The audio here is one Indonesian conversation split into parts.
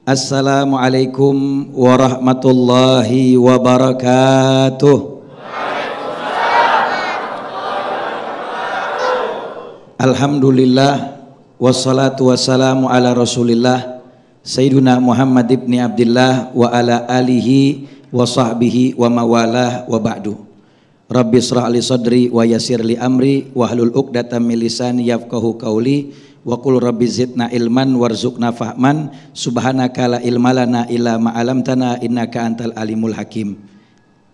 Assalamualaikum warahmatullahi wabarakatuh. Alhamdulillah wassalatu wassalamu ala Rasulillah Sayyiduna Muhammad ibn Abdillah wa ala alihi wa sahbihi wa mawalah wa ba'du. Rabbi shrah li sadri wa yassir li amri wa hlul 'uqdatam min lisani yafqahu qawli wa qul rabbi zidna ilman warzuqna fahman subhanaka la ilma lana illa ma 'allamtana innaka antal alimul hakim.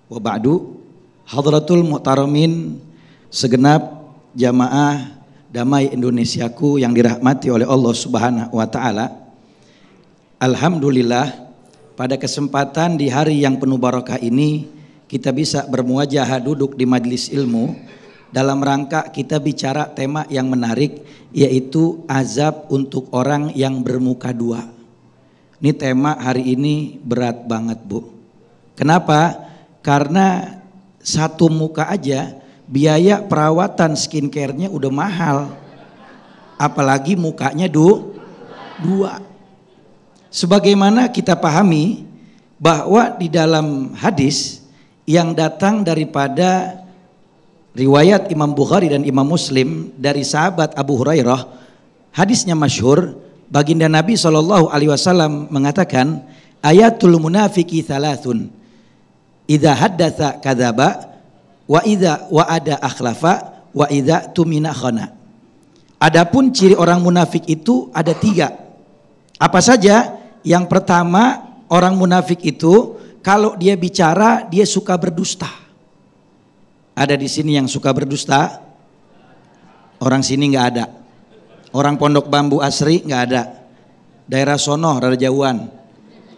Wa ba'du. Hadratul muhtaramin, segenap jamaah Damai Indonesiaku yang dirahmati oleh Allah Subhanahu wa taala. Alhamdulillah, pada kesempatan di hari yang penuh barakah ini kita bisa bermuajah duduk di majelis ilmu dalam rangka kita bicara tema yang menarik, yaitu azab untuk orang yang bermuka dua. Ini tema hari ini berat banget, Bu. Kenapa? Karena satu muka aja biaya perawatan skincare-nya udah mahal, apalagi mukanya dua. Sebagaimana kita pahami bahwa di dalam hadis yang datang daripada riwayat Imam Bukhari dan Imam Muslim dari sahabat Abu Hurairah, hadisnya masyhur, baginda Nabi SAW mengatakan, ayatul munafiki thalathun, idza haddatsa kadzaba, wa idza wa'ada akhlafa, wa idza tumina khana. Adapun ciri orang munafik itu ada 3. Apa saja? Yang pertama, orang munafik itu kalau dia bicara dia suka berdusta. Ada di sini yang suka berdusta? Orang sini nggak ada. Orang Pondok Bambu Asri nggak ada. Daerah sono rada jauhan.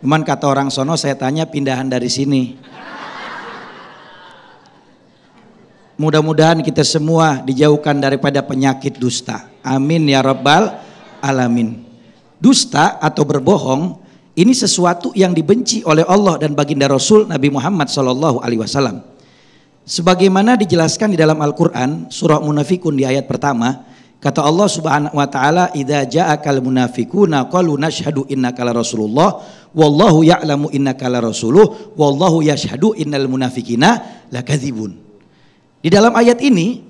Cuman kata orang sono, saya tanya pindahan dari sini. Mudah-mudahan kita semua dijauhkan daripada penyakit dusta. Amin ya rabbal alamin. Dusta atau berbohong ini sesuatu yang dibenci oleh Allah dan baginda Rasul Nabi Muhammad SAW. Sebagaimana dijelaskan di dalam Al-Quran surah Munafikun di ayat pertama, kata Allah Subhanahu wa taala, idza ja'akal munafiquna qalu nashhadu innaka la rasulullah wallahu ya'lamu innaka la rasuluh wallahu yashhadu innal munafiqina lakadzibun. Di dalam ayat ini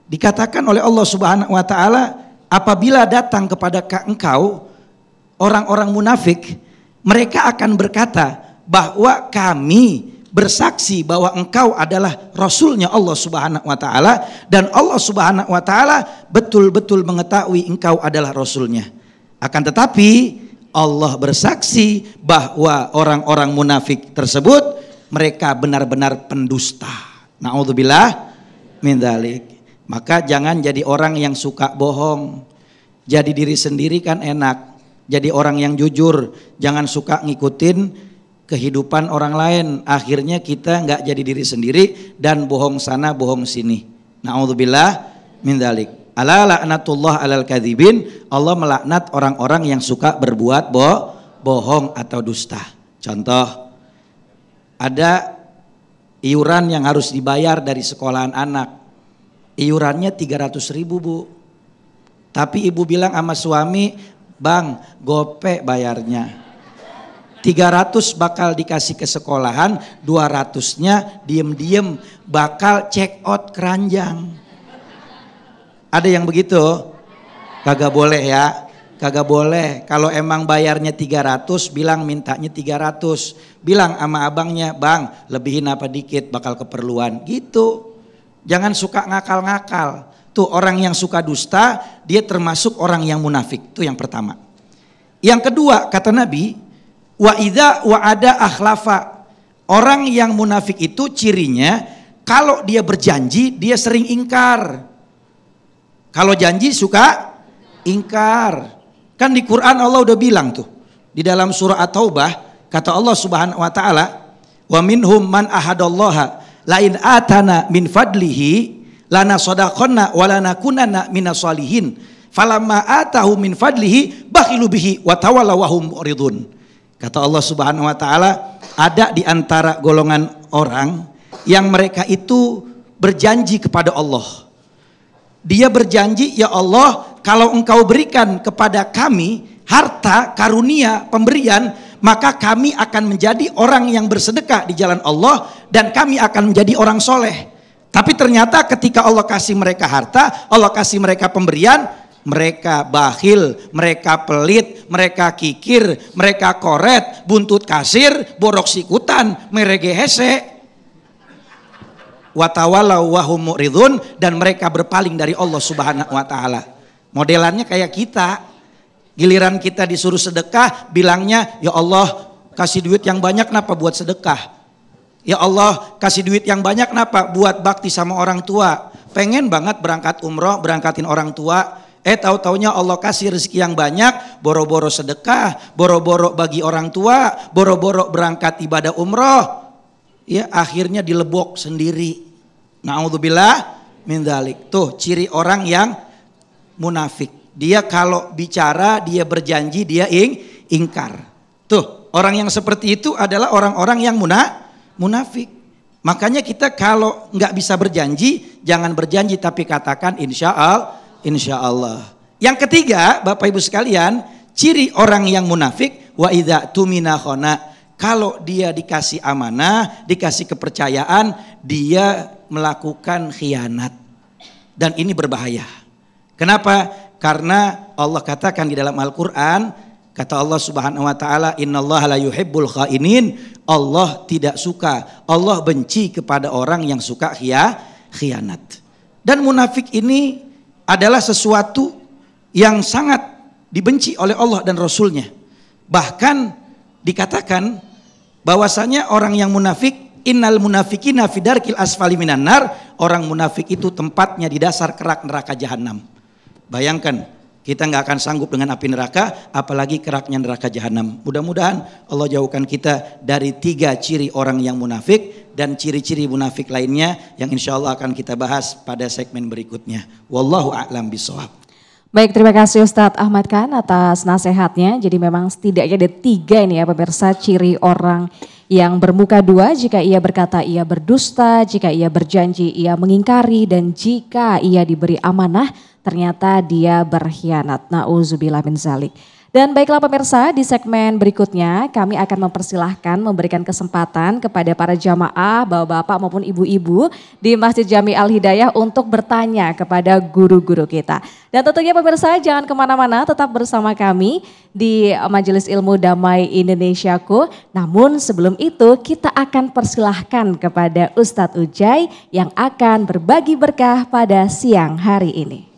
dikatakan oleh Allah Subhanahu wa taala, apabila datang kepada engkau orang-orang munafik, mereka akan berkata bahwa kami bersaksi bahwa engkau adalah Rasulnya Allah Subhanahu wa taala, dan Allah Subhanahu wa taala betul-betul mengetahui engkau adalah Rasulnya. Akan tetapi Allah bersaksi bahwa orang-orang munafik tersebut mereka benar-benar pendusta. Na'udzubillah min dzalik. Maka jangan jadi orang yang suka bohong. Jadi diri sendiri kan enak. Jadi orang yang jujur. Jangan suka ngikutin kehidupan orang lain. Akhirnya kita nggak jadi diri sendiri dan bohong sana bohong sini. Na'udzubillah min dzalik. Ala la'natullah alal kadzibin. Allah melaknat orang-orang yang suka berbuat bohong atau dusta. Contoh, ada iuran yang harus dibayar dari sekolahan anak. Iurannya 300.000, Bu. Tapi ibu bilang sama suami, bang, gope bayarnya. 300 bakal dikasih ke sekolahan, 200-nya diem-diem bakal check out keranjang. Ada yang begitu? Kagak boleh ya. Kagak boleh. Kalau emang bayarnya 300, bilang mintanya 300. Bilang sama abangnya, bang lebihin apa dikit bakal keperluan. Gitu. Jangan suka ngakal-ngakal. Tuh orang yang suka dusta, dia termasuk orang yang munafik. Itu yang pertama. Yang kedua, kata Nabi, wa idza wa'ada akhlafa. Orang yang munafik itu cirinya, kalau dia berjanji dia sering ingkar. Kalau janji suka ingkar. Kan di Quran Allah udah bilang tuh, di dalam surah At-Taubah, kata Allah Subhanahu wa taala, wa minhum man ahadallaha la in atana min fadlihi lana sadaqana wa lanakunanna minas solihin falamma atahu min fadlihi bakhilu bihi wa tawallaw wa hum muridun. Kata Allah Subhanahu wa taala, ada di antara golongan orang yang mereka itu berjanji kepada Allah. Dia berjanji, ya Allah, kalau engkau berikan kepada kami harta, karunia, pemberian, maka kami akan menjadi orang yang bersedekah di jalan Allah dan kami akan menjadi orang soleh. Tapi ternyata ketika Allah kasih mereka harta, Allah kasih mereka pemberian, mereka bakhil, mereka pelit, mereka kikir, mereka koret, buntut kasir, borok sikutan, merege hese. Watawalau wahum mu'ridun, dan mereka berpaling dari Allah Subhanahu wa taala. Modelannya kayak kita. Giliran kita disuruh sedekah, bilangnya, ya Allah kasih duit yang banyak kenapa buat sedekah? Ya Allah kasih duit yang banyak kenapa buat bakti sama orang tua? Pengen banget berangkat umroh, berangkatin orang tua. Tahu-taunya Allah kasih rezeki yang banyak, boro-boro sedekah, boro-boro bagi orang tua, boro-boro berangkat ibadah umroh. Ya akhirnya dilebok sendiri. Na'udzubillah min dzalik. Tuh ciri orang yang munafik. Dia kalau bicara, dia berjanji, dia ingkar. Tuh, orang yang seperti itu adalah orang-orang yang munafik. Makanya kita kalau nggak bisa berjanji, jangan berjanji tapi katakan insya Allah. Yang ketiga, Bapak Ibu sekalian, ciri orang yang munafik, wa idza tumina khana. Kalau dia dikasih amanah, dikasih kepercayaan, dia melakukan khianat. Dan ini berbahaya. Kenapa? Karena Allah katakan di dalam Al-Quran, kata Allah Subhanahu wa taala, innallaha la yuhibbul khainin. Allah tidak suka, Allah benci kepada orang yang suka khianat. Dan munafik ini adalah sesuatu yang sangat dibenci oleh Allah dan Rasulnya. Bahkan dikatakan bahwasanya orang yang munafik, innal munafikina fi darkil asfali minan nar, orang munafik itu tempatnya di dasar kerak neraka jahanam. Bayangkan, kita nggak akan sanggup dengan api neraka, apalagi keraknya neraka jahanam. Mudah-mudahan Allah jauhkan kita dari 3 ciri orang yang munafik dan ciri-ciri munafik lainnya yang insya Allah akan kita bahas pada segmen berikutnya. Wallahu a'lam bishawab. Baik, terima kasih Ustadz Ahmad Khan atas nasihatnya. Jadi memang setidaknya ada 3 ini ya pemirsa, ciri orang yang bermuka 2, jika ia berkata ia berdusta, jika ia berjanji ia mengingkari, dan jika ia diberi amanah ternyata dia berkhianat. Na'udzubillah min dzalik. Dan baiklah pemirsa, di segmen berikutnya kami akan mempersilahkan memberikan kesempatan kepada para jamaah, bapak-bapak maupun ibu-ibu di Masjid Jami Al-Hidayah untuk bertanya kepada guru-guru kita. Dan tentunya pemirsa jangan kemana-mana, tetap bersama kami di Majelis Ilmu Damai Indonesiaku. Namun sebelum itu kita akan persilahkan kepada Ustadz Ujai yang akan berbagi berkah pada siang hari ini.